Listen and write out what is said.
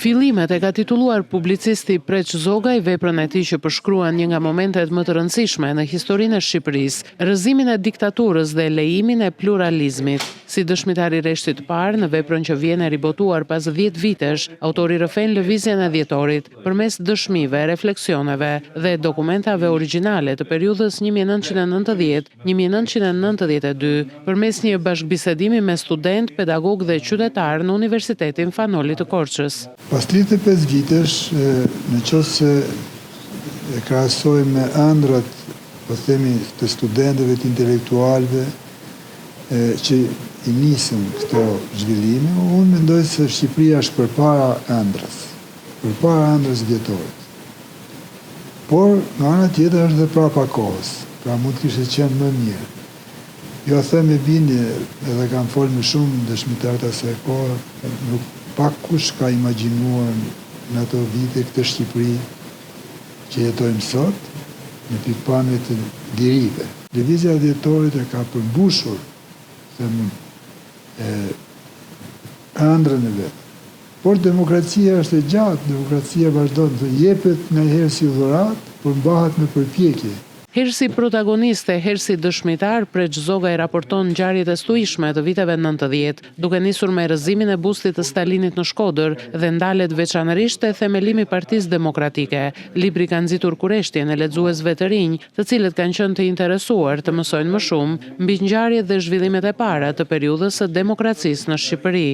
Fillimet e ka titulluar publicisti Preç Zogaj veprën e tij që përshkruan një nga momentet më të rëndësishme në historinë e Shqipërisë, rrëzimin e diktaturës dhe lejimin e pluralizmit. Si dëshmitar i rreshtit të parë në veprën që vjen e ribotuar pas 10 vitesh, autori rrëfen lëvizjen e dhjetorit përmes dëshmive, refleksioneve dhe dokumentave origjinale të periudhës 1990-1992, përmes një bashkëbisedimi me student, pedagog dhe qytetar në Universitetin Fanoli të Korçës. Pas 35 vitesh, në qoftë se e krahasojmë me ëndrat, po themi, të studentëve, të intelektualëve që i nisën këto zhvillime, unë mendoj se Shqipëria është përpara ëndrës dhjetorit. Por, nga ana tjetër është dhe prapa kohës, pra mund të kishte qenë më mirë. Jo them me bindje, edhe kam folë me shumë dëshmitar të asaj kohe, nuk pak kush ka imagjinuar në ato vite këtë Shqipëri që jetojmë sot, në pikpamje të lirive. Lëvizja e dhjetorit e ka përmbushur ëndrën e vetë. Por demokracia është e gjatë, demokracia vazhdon të jepet ndonjëherë si dhuratë, por mbahet me përpjekje. Herë si protagonist e herë si dëshmitar, Preç Zogaj raporton ngjarjet e stuishme të viteve 90, duke nisur me rrëzimin e bustit të Stalinit në Shkodër dhe ndalet veçanërisht te themelimi i Partisë Demokratike. Libri ka nxitur kureshtjen e lexuesve të rinj, të cilët kanë qenë të interesuar të mësojnë më shumë mbi ngjarjet dhe zhvillimet e para të periudhës së demokracisë në Shqipëri.